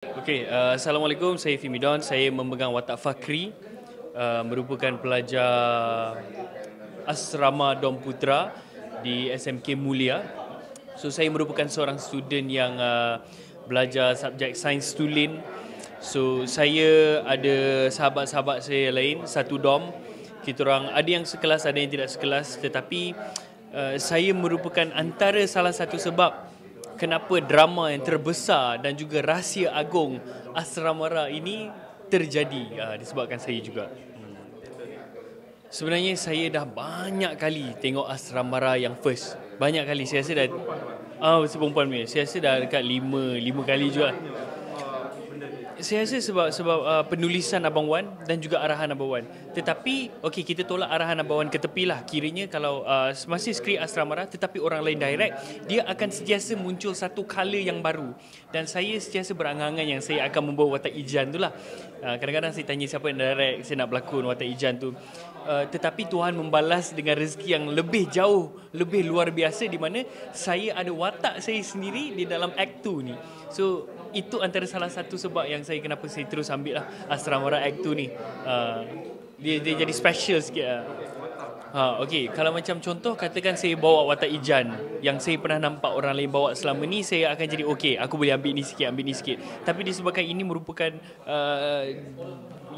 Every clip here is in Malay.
Assalamualaikum. Saya Fimidon. Saya memegang watak Fakri, merupakan pelajar Asrama Dom Putra di SMK Mulia. So saya merupakan seorang student yang belajar subjek sains tulen. So saya ada sahabat-sahabat saya lain satu dom. Kita orang ada yang sekelas, ada yang tidak sekelas, tetapi saya merupakan antara salah satu sebab kenapa drama yang terbesar dan juga rahsia agung Asramara ini terjadi, disebabkan saya juga. Sebenarnya saya dah banyak kali tengok Asramara yang first. Banyak kali. Saya rasa dah perempuan ni. Saya rasa dah dekat lima kali juga. Saya rasa sebab penulisan Abang Wan dan juga arahan Abang Wan. Tetapi kita tolak arahan Abang Wan ke tepi lah. Kiranya kalau masih skrip Asramara tetapi orang lain direct, dia akan sentiasa muncul satu color yang baru. Dan saya sentiasa berangan-angan yang saya akan membawa watak Ijan tu lah. Kadang-kadang saya tanya siapa yang direct, saya nak berlakon watak Ijan tu. Tetapi Tuhan membalas dengan rezeki yang lebih jauh, lebih luar biasa, di mana saya ada watak saya sendiri di dalam act 2 ni. So itu antara salah satu sebab yang saya kenapa saya terus ambil lah Asramara Act 2 ni. Dia jadi special sikit lah. Kalau macam contoh, katakan saya bawa watak Ijan yang saya pernah nampak orang lain bawa selama ni, saya akan jadi aku boleh ambil ni sikit. Tapi disebabkan ini merupakan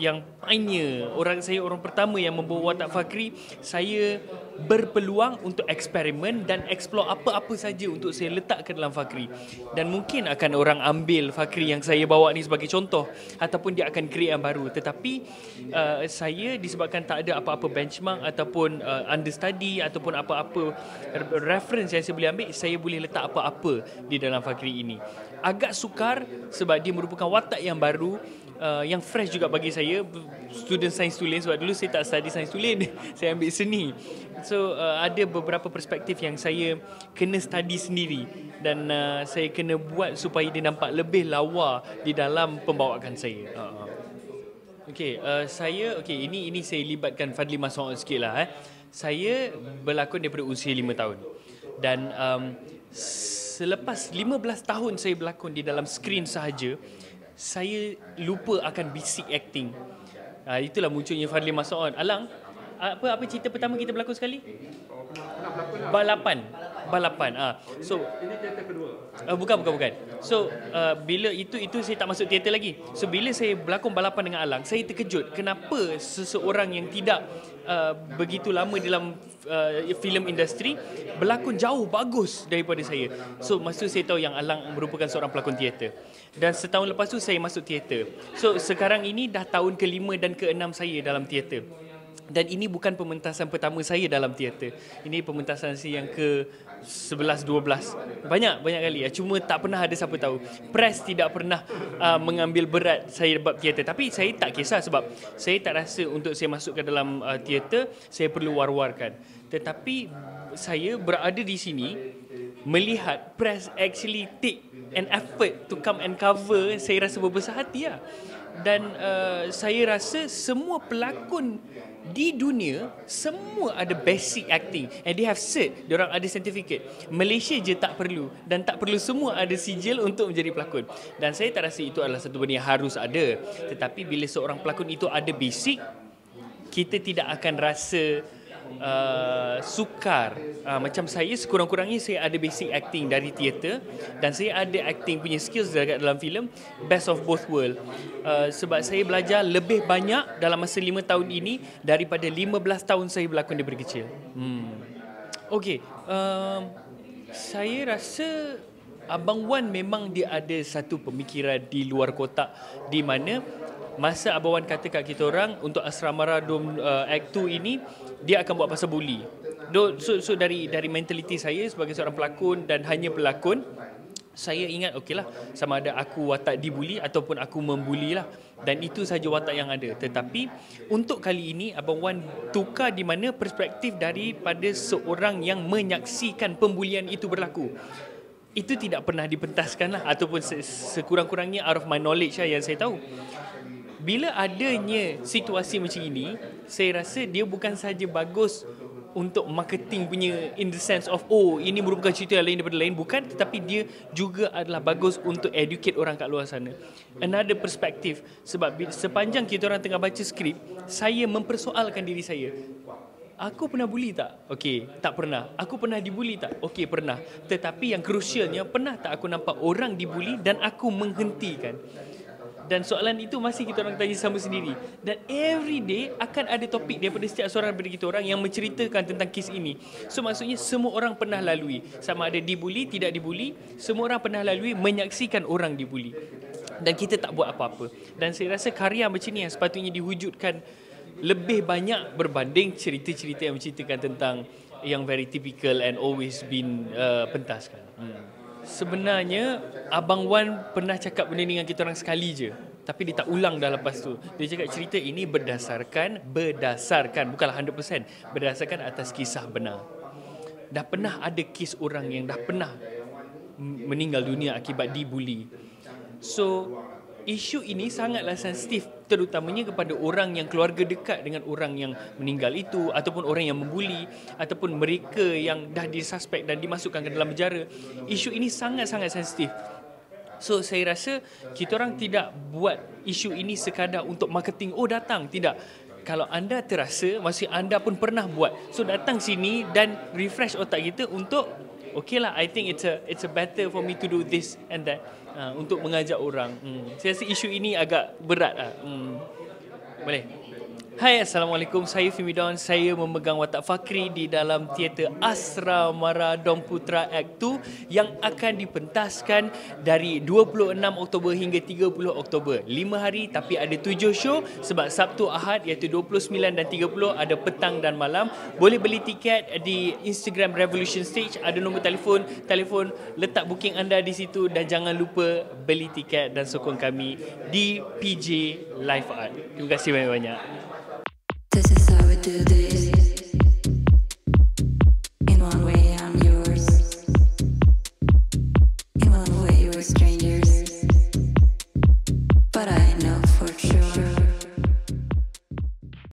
yang pioneer, saya orang pertama yang membawa watak Fakri, saya berpeluang untuk eksperimen dan explore apa-apa saja untuk saya letak ke dalam Fakri. Dan mungkin akan orang ambil Fakri yang saya bawa ni sebagai contoh, ataupun dia akan create yang baru. Tetapi saya disebabkan tak ada apa-apa benchmark ataupun understudy ataupun apa-apa reference yang saya boleh ambil, saya boleh letak apa-apa di dalam Fakri ini. Agak sukar sebab dia merupakan watak yang baru, yang fresh juga bagi saya, student sains tulen, sebab dulu saya tak study sains tulen, saya ambil seni. So ada beberapa perspektif yang saya kena study sendiri dan saya kena buat supaya dia nampak lebih lawa di dalam pembawaan saya. Ini saya libatkan Fadli Mas'ud sikit lah. Saya berlakon daripada usia 5 tahun. Dan selepas 15 tahun saya berlakon di dalam skrin sahaja, saya lupa akan basic acting. Itulah munculnya Fadli Mas'ud. Alang, apa cerita pertama kita berlakon sekali? Balapan. So ini teater kedua. Bukan. So bila itu saya tak masuk teater lagi. So bila saya berlakon balapan dengan Alang, saya terkejut kenapa seseorang yang tidak begitu lama dalam filem industri berlakon jauh bagus daripada saya. So masa tu saya tahu yang Alang merupakan seorang pelakon teater. Dan setahun lepas tu saya masuk teater. So sekarang ini dah tahun ke-5 dan ke-6 saya dalam teater. Dan ini bukan pementasan pertama saya dalam teater. Ini pementasan saya yang ke-11, 12. Banyak kali. Cuma tak pernah ada siapa tahu. Press tidak pernah mengambil berat saya bab teater. Tapi saya tak kisah sebab saya tak rasa untuk saya masuk ke dalam teater, saya perlu war-warkan. Tetapi saya berada di sini, melihat press actually take an effort to come and cover, saya rasa berbesar hati lah. Dan saya rasa semua pelakon di dunia semua ada basic acting and they have cert, diorang ada certificate. Malaysia je tak perlu, dan tak perlu semua ada sijil untuk menjadi pelakon. Dan saya tak rasa itu adalah satu benda yang harus ada. Tetapi bila seorang pelakon itu ada basic, kita tidak akan rasa sukar. Macam saya, sekurang-kurangnya saya ada basic acting dari teater dan saya ada acting punya skills dekat dalam filem. Best of both world. Sebab saya belajar lebih banyak dalam masa 5 tahun ini daripada 15 tahun saya berlakon daripada kecil. Saya rasa Abang Wan memang dia ada satu pemikiran di luar kotak, di mana masa Abang Wan kata kat kita orang untuk Asramara Dom Act 2 ini, dia akan buat pasal bully. So dari mentaliti saya sebagai seorang pelakon dan hanya pelakon, saya ingat okeylah, sama ada aku watak dibuli ataupun aku membuli lah. Dan itu saja watak yang ada. Tetapi untuk kali ini Abang Wan tukar di mana perspektif daripada seorang yang menyaksikan pembulian itu berlaku. Itu tidak pernah dipentaskan lah, ataupun sekurang-kurangnya out of my knowledge lah yang saya tahu. Bila adanya situasi macam ini, saya rasa dia bukan sahaja bagus untuk marketing punya, in the sense of ini merupakan cerita yang lain daripada lain, bukan, tetapi dia juga adalah bagus untuk educate orang kat luar sana. Another perspective, sebab sepanjang kita orang tengah baca skrip, saya mempersoalkan diri saya. Aku pernah bully tak? Okey, tak pernah. Aku pernah dibuli tak? Okey, pernah. Tetapi yang krusialnya, pernah tak aku nampak orang dibuli dan aku menghentikan? Dan soalan itu masih kita orang tanya sama sendiri. Dan every day akan ada topik daripada setiap seorang daripada kita orang yang menceritakan tentang kes ini. So maksudnya semua orang pernah lalui. Sama ada dibuli, tidak dibuli, semua orang pernah lalui menyaksikan orang dibuli. Dan kita tak buat apa-apa. Dan saya rasa karya macam ni yang sepatutnya diwujudkan lebih banyak berbanding cerita-cerita yang menceritakan tentang yang very typical and always been pentaskan. Sebenarnya Abang Wan pernah cakap benda ni dengan kita orang sekali je, tapi dia tak ulang dah lepas tu. Dia cakap cerita ini berdasarkan bukanlah 100%, berdasarkan atas kisah benar. Dah pernah ada kes orang yang dah pernah meninggal dunia akibat dibuli. So isu ini sangatlah sensitif, terutamanya kepada orang yang keluarga dekat dengan orang yang meninggal itu, ataupun orang yang membuli, ataupun mereka yang dah disuspek dan dimasukkan ke dalam penjara. Isu ini sangat-sangat sensitif. So saya rasa kita orang tidak buat isu ini sekadar untuk marketing, datang, tidak. Kalau anda terasa, maksud anda pun pernah buat, so datang sini dan refresh otak kita untuk okay lah, I think it's a better for me to do this and that, untuk mengajak orang. Saya rasa isu ini agak berat lah. Boleh. Hai, Assalamualaikum. Saya Fimidon. Saya memegang watak Fakri di dalam teater Asramara Dom Putra Act 2 yang akan dipentaskan dari 26 Oktober hingga 30 Oktober. 5 hari tapi ada 7 show, sebab Sabtu Ahad iaitu 29 dan 30 ada petang dan malam. Boleh beli tiket di Instagram Revolution Stage, ada nombor telefon, letak booking anda di situ, dan jangan lupa beli tiket dan sokong kami di PJ Live Art. Terima kasih banyak-banyak. This is how we do this.